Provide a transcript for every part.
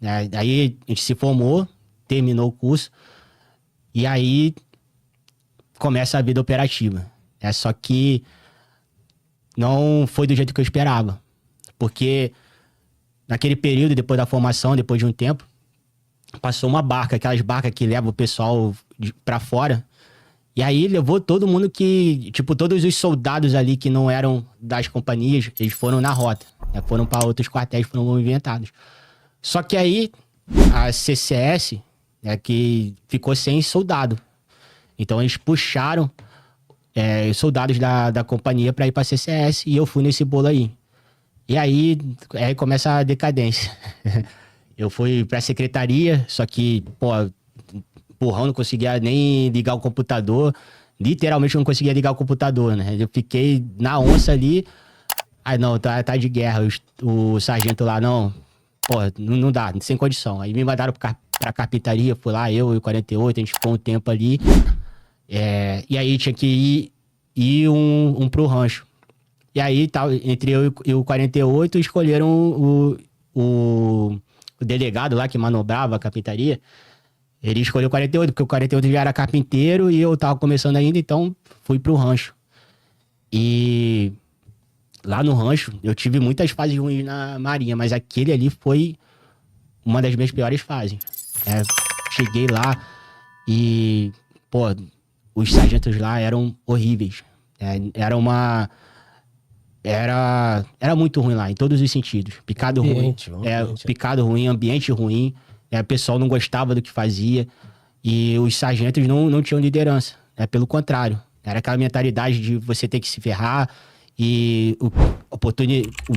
né? Aí a gente se formou, terminou o curso, e aí começa a vida operativa. Só que não foi do jeito que eu esperava. Porque naquele período, depois da formação, depois de um tempo, passou uma barca, aquelas barcas que levam o pessoal pra fora. E aí levou todo mundo que... Tipo, todos os soldados ali que não eram das companhias, eles foram na rota. Né? Foram para outros quartéis, foram movimentados. Só que aí, a CCS, né, que ficou sem soldado. Então eles puxaram soldados da companhia para ir pra CCS e eu fui nesse bolo aí. E aí começa a decadência. Eu fui pra secretaria, só que, pô, empurrão, não conseguia nem ligar o computador. Literalmente não conseguia ligar o computador, né? Eu fiquei na onça ali. Aí não, tá de guerra. O sargento lá, não, pô, não dá, sem condição. Aí me mandaram pra carpintaria, fui lá, eu e o 48, a gente ficou um tempo ali. E aí tinha que ir um pro rancho. E aí, entre eu e o 48, escolheram o delegado lá que manobrava a carpintaria. Ele escolheu o 48, porque o 48 já era carpinteiro e eu tava começando ainda, então fui pro rancho. E lá no rancho, eu tive muitas fases ruins na marinha, mas aquele ali foi uma das minhas piores fases. Cheguei lá e, pô, os sargentos lá eram horríveis. Era muito ruim lá, em todos os sentidos. Picado ruim. Picado ruim, ambiente ruim. O pessoal não gostava do que fazia. E os sargentos não tinham liderança. Pelo contrário. Era aquela mentalidade de você ter que se ferrar. E o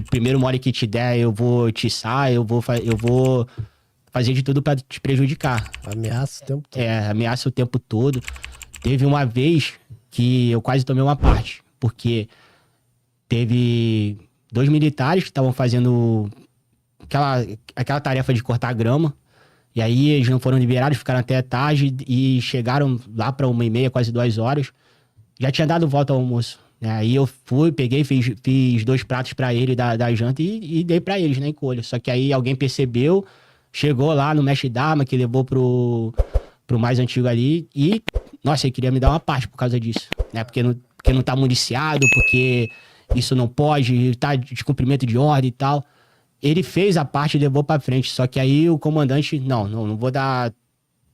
primeiro mole que te der, eu vou tiçar, eu vou fazer de tudo pra te prejudicar. Ameaça o tempo todo. Ameaça o tempo todo. Teve uma vez que eu quase tomei uma parte. Porque teve 2 militares que estavam fazendo aquela tarefa de cortar grama. E aí eles não foram liberados, ficaram até tarde e chegaram lá para 1h30, quase 2 horas. Já tinha dado volta ao almoço. Aí eu peguei, fiz 2 pratos para ele da janta e dei para eles na encolha. Só que aí alguém percebeu, chegou lá no mestre Dharma, que levou pro mais antigo ali e, nossa, ele queria me dar uma parte por causa disso. Porque não tá municiado, porque isso não pode, tá de cumprimento de ordem e tal. Ele fez a parte e levou pra frente. Só que aí o comandante, não vou dar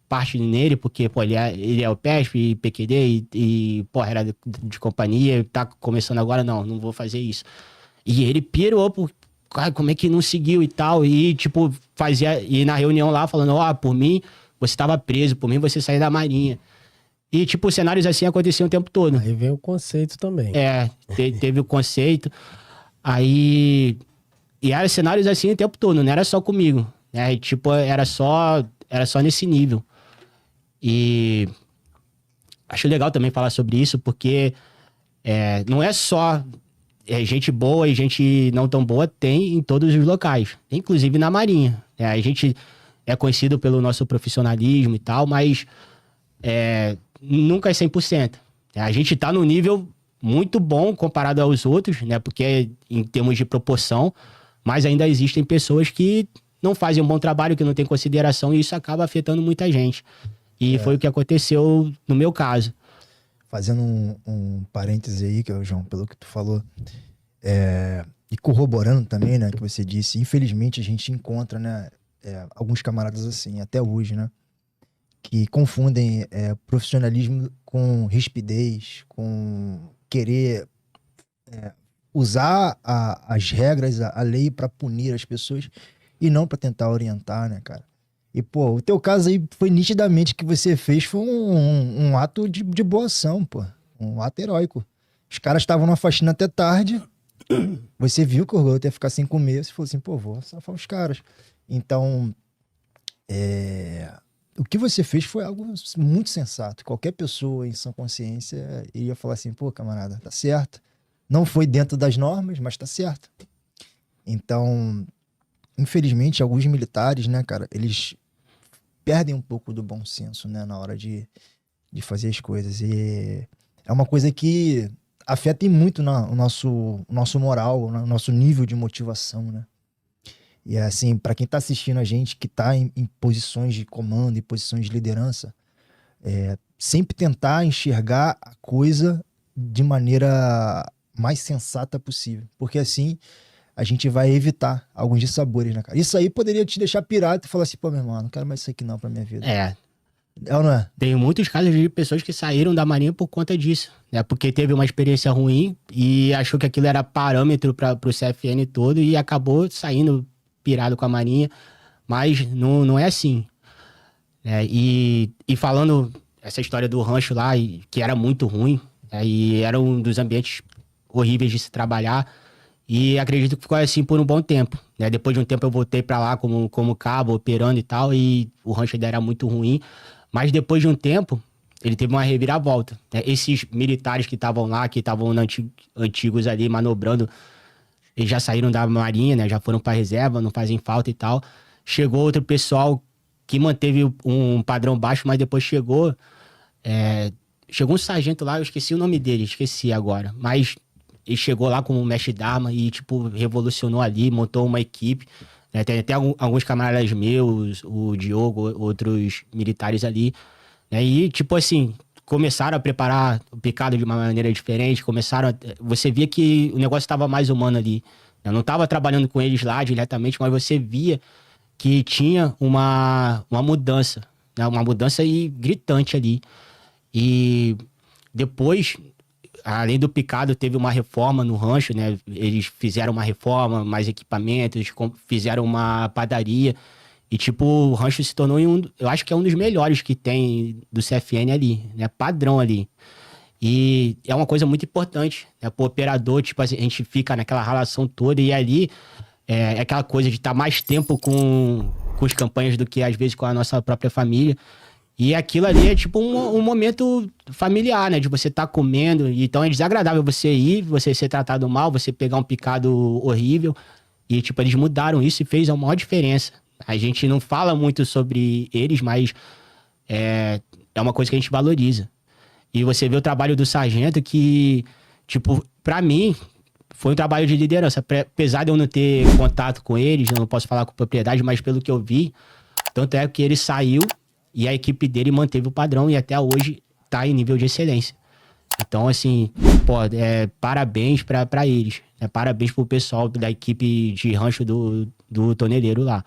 parte nele, porque, pô, ele é o PESP, PQD e pô, era de companhia, tá começando agora, não vou fazer isso. E ele pirou, cara, como é que não seguiu e tal, e tipo, e na reunião lá, falando, por mim, você tava preso, por mim, você saiu da marinha. E, tipo, cenários assim aconteciam o tempo todo. Aí vem o conceito também. Teve o conceito. Aí... E eram cenários assim o tempo todo, não era só comigo. Tipo, era só nesse nível. E acho legal também falar sobre isso, porque não é só gente boa e gente não tão boa, tem em todos os locais. Inclusive na Marinha. A gente é conhecido pelo nosso profissionalismo e tal, mas nunca é 100%. A gente tá num nível muito bom comparado aos outros, né? Porque em termos de proporção, mas ainda existem pessoas que não fazem um bom trabalho, que não têm consideração, e isso acaba afetando muita gente. E foi o que aconteceu no meu caso. Fazendo um parêntese aí, João, pelo que tu falou, e corroborando também, né, que você disse, infelizmente a gente encontra, né, alguns camaradas assim, até hoje, né, que confundem profissionalismo com rispidez, com querer usar as regras, a lei para punir as pessoas e não para tentar orientar, né, cara? E, pô, o teu caso aí foi nitidamente que você fez, foi um ato de boa ação, pô. Um ato heróico. Os caras estavam na faxina até tarde, você viu que o orgulho ia ficar sem comer, você falou assim, pô, vou safar os caras. Então, o que você fez foi algo muito sensato. Qualquer pessoa em sã consciência iria falar assim, pô, camarada, tá certo. Não foi dentro das normas, mas tá certo. Então, infelizmente, alguns militares, né, cara, eles perdem um pouco do bom senso, né, na hora de fazer as coisas. E é uma coisa que afeta muito o nosso moral, o nosso nível de motivação, né. E assim, para quem tá assistindo a gente, que tá em posições de comando, em posições de liderança, sempre tentar enxergar a coisa de maneira mais sensata possível. Porque assim a gente vai evitar alguns dissabores, né, cara? Isso aí poderia te deixar pirado e falar assim, pô, meu irmão, não quero mais isso aqui não pra minha vida. É ou não é? Tem muitos casos de pessoas que saíram da Marinha por conta disso, né? Porque teve uma experiência ruim e achou que aquilo era parâmetro pro CFN todo e acabou saindo pirado com a Marinha, mas não é assim. E falando essa história do rancho lá, que era muito ruim, e era um dos ambientes horríveis de se trabalhar, e acredito que ficou assim por um bom tempo, né? Depois de um tempo eu voltei pra lá como cabo, operando e tal, e o rancho ainda era muito ruim, mas depois de um tempo ele teve uma reviravolta, né? Esses militares que estavam lá, que estavam antigos ali manobrando, eles já saíram da Marinha, né? Já foram pra reserva, não fazem falta e tal. Chegou outro pessoal que manteve um padrão baixo, mas depois chegou um sargento lá, eu esqueci o nome dele, esqueci agora, mas ele chegou lá como mestre d'arma e, tipo, revolucionou ali, montou uma equipe, né? Tem até alguns camaradas meus, o Diogo, outros militares ali, né? E, tipo assim, começaram a preparar o picado de uma maneira diferente, você via que o negócio estava mais humano ali. Eu não estava trabalhando com eles lá diretamente, mas você via que tinha uma mudança, né? Uma mudança gritante ali. E depois, além do picado, teve uma reforma no rancho, né? Eles fizeram uma reforma, mais equipamentos, fizeram uma padaria. E, tipo, o rancho se tornou eu acho que é um dos melhores que tem do CFN ali, né? Padrão ali. E é uma coisa muito importante, né? Pro operador, tipo, a gente fica naquela relação toda e ali é aquela coisa de estar mais tempo com as campanhas do que, às vezes, com a nossa própria família. E aquilo ali é tipo um momento familiar, né? De você estar comendo. Então é desagradável você ir, você ser tratado mal, você pegar um picado horrível. E, tipo, eles mudaram isso e fez a maior diferença. A gente não fala muito sobre eles, mas é uma coisa que a gente valoriza. E você vê o trabalho do sargento que, tipo, pra mim, foi um trabalho de liderança. Apesar de eu não ter contato com eles, eu não posso falar com propriedade, mas pelo que eu vi, tanto é que ele saiu e a equipe dele manteve o padrão e até hoje tá em nível de excelência. Então, assim, pô, parabéns pra eles. Parabéns pro pessoal da equipe de rancho do toneleiro lá.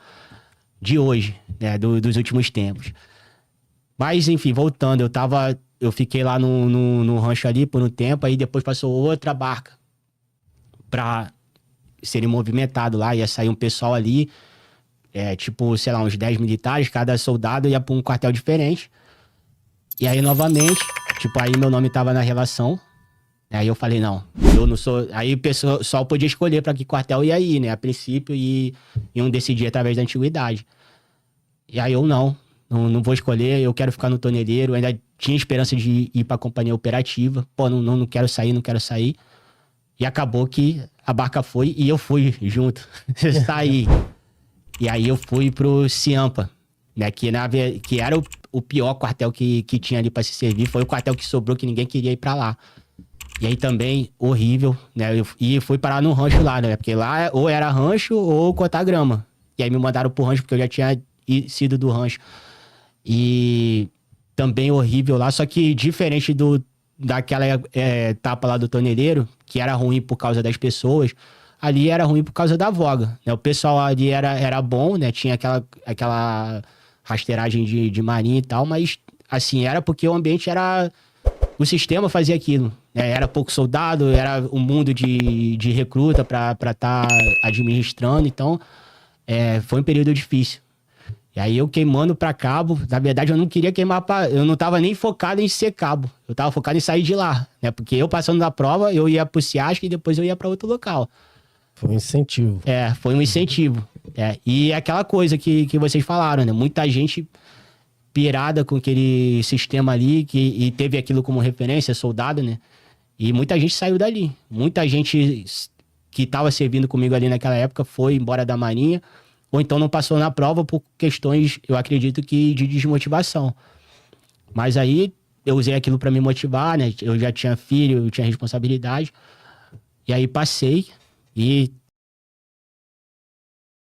De hoje, né? Dos últimos tempos. Mas, enfim, voltando, eu fiquei lá no rancho ali por um tempo, aí depois passou outra barca pra serem movimentado lá, ia sair um pessoal ali, tipo, sei lá, uns 10 militares, cada soldado ia pra um quartel diferente. E aí, novamente, tipo, aí meu nome tava na relação. Aí eu falei, não, eu não sou... Aí o pessoal podia escolher pra que quartel ia ir, né? A princípio, e iam decidir através da antiguidade. E aí eu não vou escolher, eu quero ficar no toneleiro. Eu ainda tinha esperança de ir pra companhia operativa. Pô, não quero sair. E acabou que a barca foi e eu fui junto. Saí. E aí eu fui pro Ciampa, né? Que era o pior quartel que tinha ali pra se servir. Foi o quartel que sobrou, que ninguém queria ir pra lá. E aí também, horrível, né? E fui parar no rancho lá, né? Porque lá ou era rancho ou cortar grama. E aí me mandaram pro rancho, porque eu já tinha sido do rancho. E também horrível lá, só que diferente daquela etapa lá do toneleiro, que era ruim por causa das pessoas, ali era ruim por causa da voga, né? O pessoal ali era bom, né? Tinha aquela rasteiragem de marinha e tal, mas assim, era porque o ambiente era... O sistema fazia aquilo, né? Era pouco soldado, era um mundo de recruta pra estar administrando, então foi um período difícil. E aí eu queimando pra cabo, na verdade eu não queria queimar eu não tava nem focado em ser cabo, eu tava focado em sair de lá, né? Porque eu passando da prova, eu ia pro CIASC e depois eu ia pra outro local. Foi um incentivo. Foi um incentivo. E aquela coisa que vocês falaram, né? Muita gente pirada com aquele sistema ali, e teve aquilo como referência, soldado, né? E muita gente saiu dali. Muita gente que tava servindo comigo ali naquela época foi embora da Marinha, ou então não passou na prova por questões, eu acredito que de desmotivação. Mas aí eu usei aquilo pra me motivar, né? Eu já tinha filho, eu tinha responsabilidade. E aí passei e